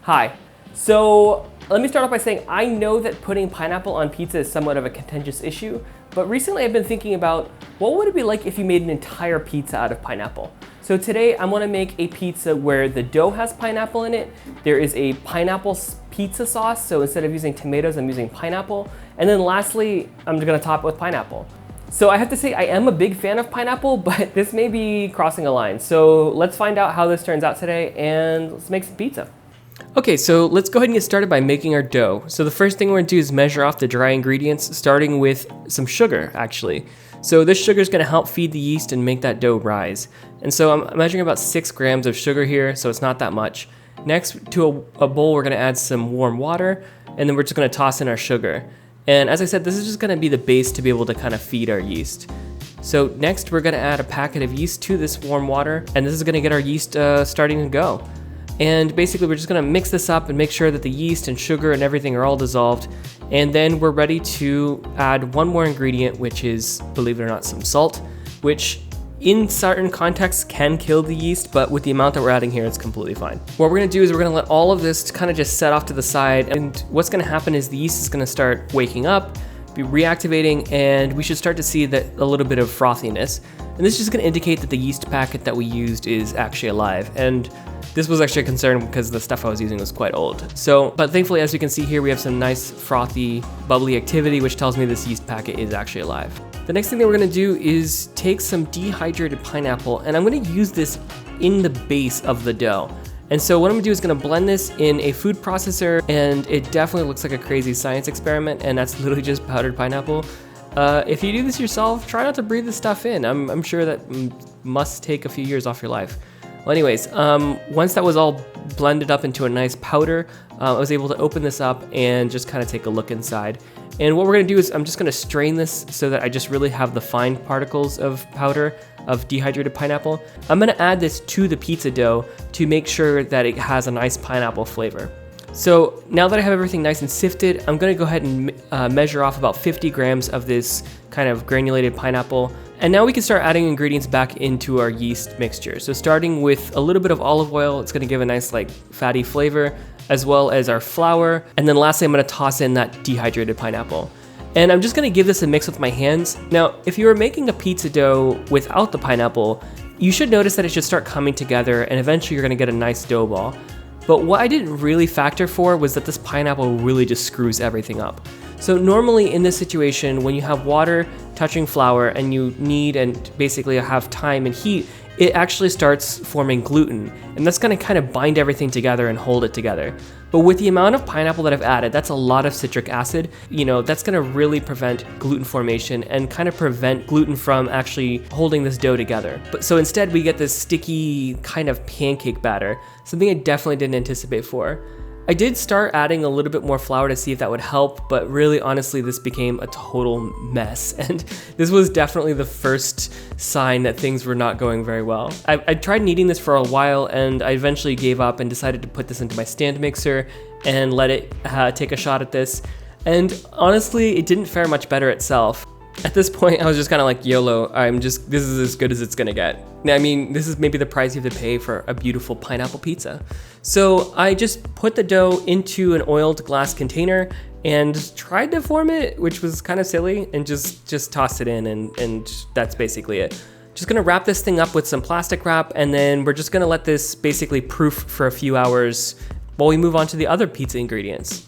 Hi. So let me start off by saying I know that putting pineapple on pizza is somewhat of a contentious issue, but recently I've been thinking about what would it be like if you made an entire pizza out of pineapple. So today I want to make a pizza where the dough has pineapple in it. There is a pineapple pizza sauce, so instead of using tomatoes, I'm using pineapple. And then lastly, I'm just going to top it with pineapple. So I have to say I am a big fan of pineapple, but this may be crossing a line. So let's find out how this turns out today and let's make some pizza. Okay, so let's go ahead and get started by making our dough. So the first thing we're gonna do is measure off the dry ingredients, starting with some sugar, actually. So this sugar is gonna help feed the yeast and make that dough rise. And so I'm measuring about 6 grams of sugar here, so it's not that much. Next, to a bowl, we're gonna add some warm water, and then we're just gonna toss in our sugar. And as I said, this is just gonna be the base to be able to kind of feed our yeast. So next, we're gonna add a packet of yeast to this warm water, and this is gonna get our yeast starting to go. And basically we're just gonna mix this up and make sure that the yeast and sugar and everything are all dissolved. And then we're ready to add one more ingredient, which is, believe it or not, some salt, which in certain contexts can kill the yeast, but with the amount that we're adding here, it's completely fine. What we're gonna do is we're gonna let all of this kind of just set off to the side. And what's gonna happen is the yeast is gonna start waking up, be reactivating, and we should start to see that a little bit of frothiness. And this is just gonna indicate that the yeast packet that we used is actually alive. And this was actually a concern because the stuff I was using was quite old. But thankfully, as you can see here, we have some nice frothy, bubbly activity, which tells me this yeast packet is actually alive. The next thing that we're gonna do is take some dehydrated pineapple, and I'm gonna use this in the base of the dough. And so what I'm gonna do is gonna blend this in a food processor, and it definitely looks like a crazy science experiment, and that's literally just powdered pineapple. If you do this yourself, try not to breathe this stuff in. I'm sure that must take a few years off your life. Well, anyways, once that was all blended up into a nice powder, I was able to open this up and just kind of take a look inside. And what we're gonna do is I'm just gonna strain this so that I just really have the fine particles of powder of dehydrated pineapple. I'm gonna add this to the pizza dough to make sure that it has a nice pineapple flavor. So now that I have everything nice and sifted, I'm gonna go ahead and measure off about 50 grams of this kind of granulated pineapple. And now we can start adding ingredients back into our yeast mixture. So starting with a little bit of olive oil, it's gonna give a nice like fatty flavor, as well as our flour. And then lastly, I'm gonna toss in that dehydrated pineapple. And I'm just gonna give this a mix with my hands. Now, if you were making a pizza dough without the pineapple, you should notice that it should start coming together and eventually you're gonna get a nice dough ball. But what I didn't really factor for was that this pineapple really just screws everything up. So normally in this situation, when you have water touching flour and you need and basically have time and heat, it actually starts forming gluten. And that's gonna kind of bind everything together and hold it together. But with the amount of pineapple that I've added, that's a lot of citric acid, that's gonna really prevent gluten formation and kind of prevent gluten from actually holding this dough together. So instead we get this sticky kind of pancake batter, something I definitely didn't anticipate for. I did start adding a little bit more flour to see if that would help, but really honestly, this became a total mess. And this was definitely the first sign that things were not going very well. I tried kneading this for a while and I eventually gave up and decided to put this into my stand mixer and let it take a shot at this. And honestly, it didn't fare much better itself. At this point, I was just kind of like, YOLO, this is as good as it's gonna get. I mean, this is maybe the price you have to pay for a beautiful pineapple pizza. So I just put the dough into an oiled glass container and tried to form it, which was kind of silly, and just tossed it in and that's basically it. Just gonna wrap this thing up with some plastic wrap, and then we're just gonna let this basically proof for a few hours while we move on to the other pizza ingredients.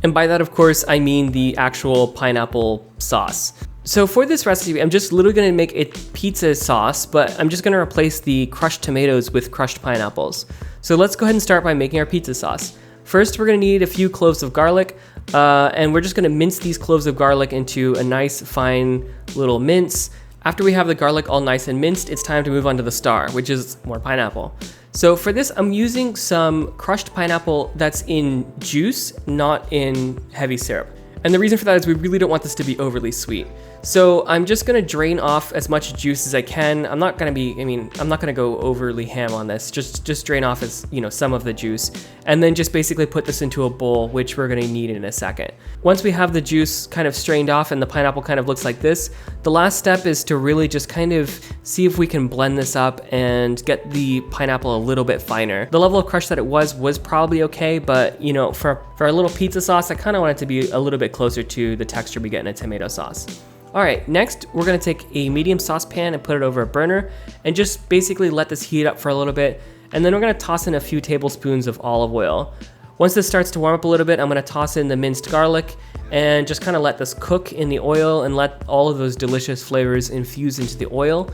And by that, of course, I mean the actual pineapple sauce. So for this recipe, I'm just literally gonna make a pizza sauce, but I'm just gonna replace the crushed tomatoes with crushed pineapples. So let's go ahead and start by making our pizza sauce. First, we're gonna need a few cloves of garlic, and we're just gonna mince these cloves of garlic into a nice fine little mince. After we have the garlic all nice and minced, it's time to move on to the star, which is more pineapple. So for this, I'm using some crushed pineapple that's in juice, not in heavy syrup. And the reason for that is we really don't want this to be overly sweet. So I'm just gonna drain off as much juice as I can. I'm not gonna go overly ham on this. Just drain off some of the juice, and then just basically put this into a bowl, which we're gonna need in a second. Once we have the juice kind of strained off and the pineapple kind of looks like this, the last step is to really just kind of see if we can blend this up and get the pineapple a little bit finer. The level of crush that it was probably okay, but for our little pizza sauce, I kind of want it to be a little bit closer to the texture we get in a tomato sauce. All right, next we're gonna take a medium saucepan and put it over a burner and just basically let this heat up for a little bit. And then we're gonna toss in a few tablespoons of olive oil. Once this starts to warm up a little bit, I'm gonna toss in the minced garlic and just kind of let this cook in the oil and let all of those delicious flavors infuse into the oil.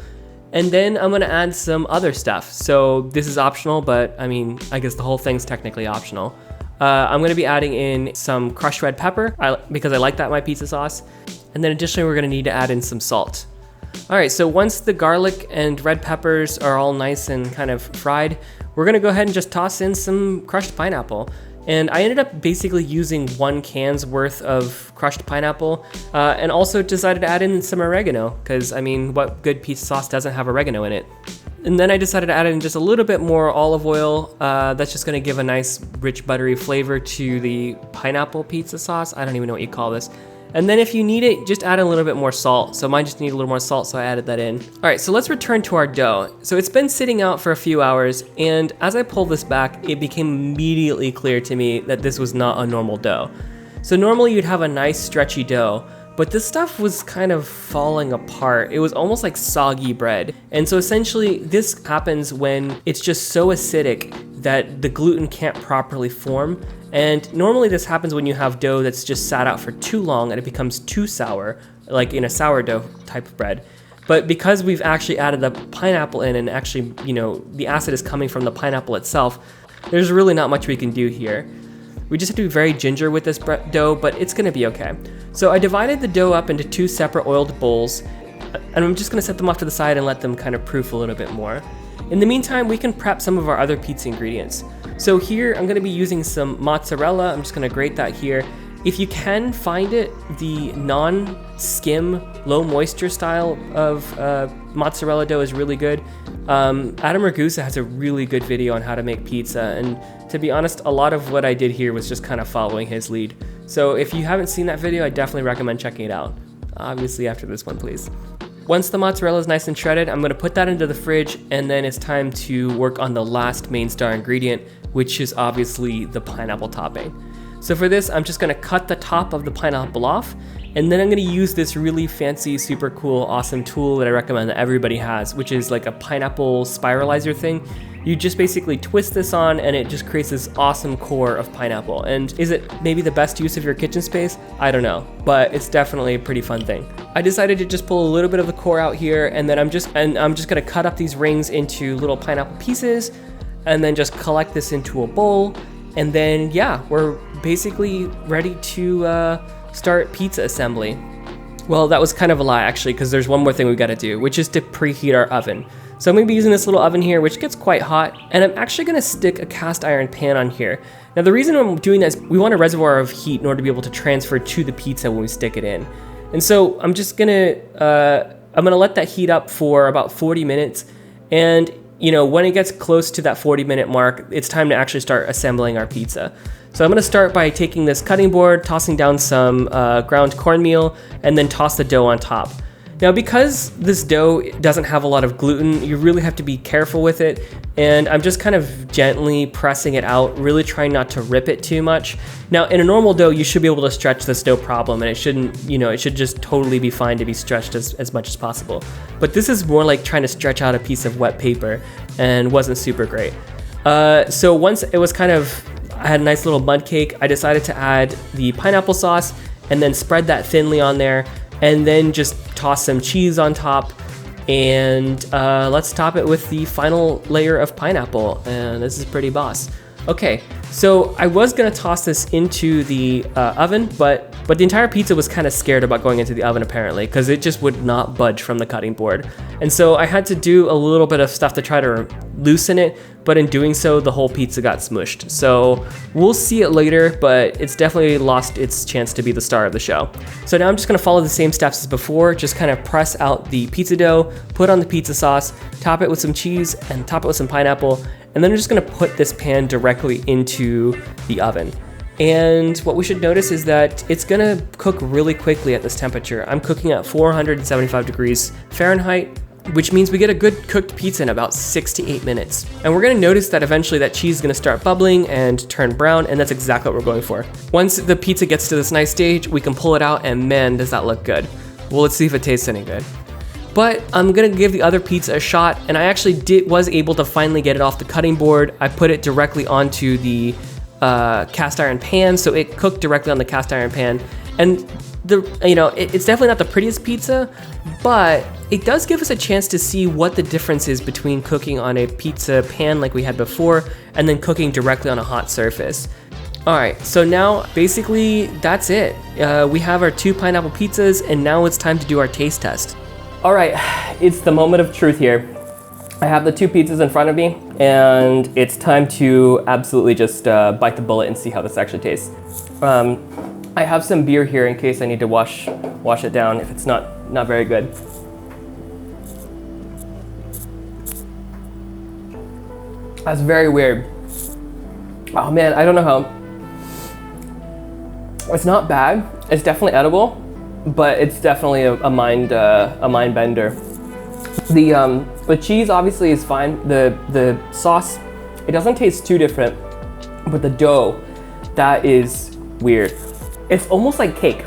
And then I'm gonna add some other stuff. So this is optional, but I guess the whole thing's technically optional. I'm gonna be adding in some crushed red pepper because I like that in my pizza sauce. And then additionally, we're gonna need to add in some salt. All right, so once the garlic and red peppers are all nice and kind of fried, we're gonna go ahead and just toss in some crushed pineapple. And I ended up basically using 1 can's worth of crushed pineapple, and also decided to add in some oregano, because what good pizza sauce doesn't have oregano in it? And then I decided to add in just a little bit more olive oil. That's just gonna give a nice rich buttery flavor to the pineapple pizza sauce. I don't even know what you call this. And then if you need it, just add a little bit more salt. So mine just needed a little more salt, so I added that in. All right, so let's return to our dough. So it's been sitting out for a few hours, and as I pulled this back, it became immediately clear to me that this was not a normal dough. So normally you'd have a nice stretchy dough, but this stuff was kind of falling apart. It was almost like soggy bread. And so essentially this happens when it's just so acidic that the gluten can't properly form. And normally this happens when you have dough that's just sat out for too long and it becomes too sour, like in a sourdough type of bread. But because we've actually added the pineapple in and actually, the acid is coming from the pineapple itself, there's really not much we can do here. We just have to be very ginger with this dough, but it's gonna be okay. So I divided the dough up into 2 separate oiled bowls, and I'm just gonna set them off to the side and let them kind of proof a little bit more. In the meantime, we can prep some of our other pizza ingredients. So here, I'm gonna be using some mozzarella. I'm just gonna grate that here. If you can find it, the non-skim, low moisture style of mozzarella dough is really good. Adam Ragusa has a really good video on how to make pizza, and to be honest, a lot of what I did here was just kind of following his lead. So if you haven't seen that video, I definitely recommend checking it out. Obviously after this one, please. Once the mozzarella is nice and shredded, I'm gonna put that into the fridge, and then it's time to work on the last main star ingredient, which is obviously the pineapple topping. So for this, I'm just gonna cut the top of the pineapple off, and then I'm gonna use this really fancy, super cool, awesome tool that I recommend that everybody has, which is like a pineapple spiralizer thing. You just basically twist this on and it just creates this awesome core of pineapple. And is it maybe the best use of your kitchen space? I don't know, but it's definitely a pretty fun thing. I decided to just pull a little bit of the core out here, and then I'm just gonna cut up these rings into little pineapple pieces, and then just collect this into a bowl. And then yeah, we're basically ready to start pizza assembly. Well, that was kind of a lie actually, because there's one more thing we gotta do, which is to preheat our oven. So I'm gonna be using this little oven here, which gets quite hot, and I'm actually gonna stick a cast iron pan on here. Now the reason I'm doing that is we want a reservoir of heat in order to be able to transfer to the pizza when we stick it in. And so I'm just gonna, I'm gonna let that heat up for about 40 minutes, and when it gets close to that 40-minute mark, it's time to actually start assembling our pizza. So I'm gonna start by taking this cutting board, tossing down some ground cornmeal, and then toss the dough on top. Now, because this dough doesn't have a lot of gluten, you really have to be careful with it, and I'm just kind of gently pressing it out, really trying not to rip it too much. Now, in a normal dough, you should be able to stretch this no problem, and it shouldn't, it should just totally be fine to be stretched as much as possible. But this is more like trying to stretch out a piece of wet paper, and wasn't super great. So once it was I had a nice little mud cake, I decided to add the pineapple sauce, and then spread that thinly on there, and then just toss some cheese on top, and let's top it with the final layer of pineapple, and this is pretty boss. Okay, so I was gonna toss this into the oven, but But the entire pizza was kind of scared about going into the oven apparently, because it just would not budge from the cutting board. And so I had to do a little bit of stuff to try to loosen it, but in doing so, the whole pizza got smushed. So we'll see it later, but it's definitely lost its chance to be the star of the show. So now I'm just gonna follow the same steps as before, just kind of press out the pizza dough, put on the pizza sauce, top it with some cheese, and top it with some pineapple, and then I'm just gonna put this pan directly into the oven. And what we should notice is that it's gonna cook really quickly at this temperature. I'm cooking at 475 degrees Fahrenheit, which means we get a good cooked pizza in about 6 to 8 minutes. And we're gonna notice that eventually that cheese is gonna start bubbling and turn brown, and that's exactly what we're going for. Once the pizza gets to this nice stage, we can pull it out, and man, does that look good. Well, let's see if it tastes any good. But I'm gonna give the other pizza a shot, and I actually was able to finally get it off the cutting board. I put it directly onto the cast iron pan, so it cooked directly on the cast iron pan. And it's definitely not the prettiest pizza, but it does give us a chance to see what the difference is between cooking on a pizza pan like we had before and then cooking directly on a hot surface. All right, so now basically that's it. We have our 2 pineapple pizzas, and now it's time to do our taste test. All right, it's the moment of truth here. I have the 2 pizzas in front of me, and it's time to absolutely just bite the bullet and see how this actually tastes. I have some beer here in case I need to wash it down if it's not very good. That's very weird. Oh man, I don't know how. It's not bad. It's definitely edible, but it's definitely a mind bender. The cheese obviously is fine. The sauce, it doesn't taste too different, but the dough, that is weird. It's almost like cake.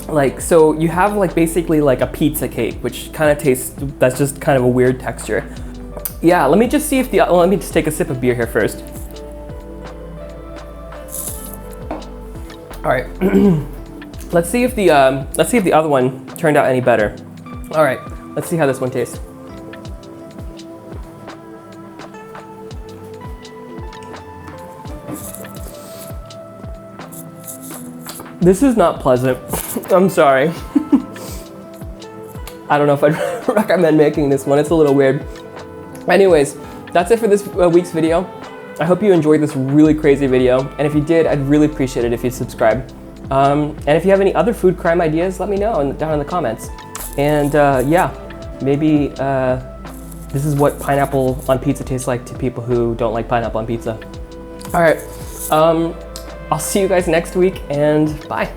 Like, so you have like basically like a pizza cake, which kind of tastes, that's just kind of a weird texture. Yeah, let me just see if let me just take a sip of beer here first. All right, let's see if the other one turned out any better. All right, let's see how this one tastes. This is not pleasant. I'm sorry. I don't know if I'd recommend making this one. It's a little weird. Anyways, that's it for this week's video. I hope you enjoyed this really crazy video. And if you did, I'd really appreciate it if you subscribe. And if you have any other food crime ideas, let me know down in the comments. And yeah, maybe this is what pineapple on pizza tastes like to people who don't like pineapple on pizza. All right. I'll see you guys next week, and bye.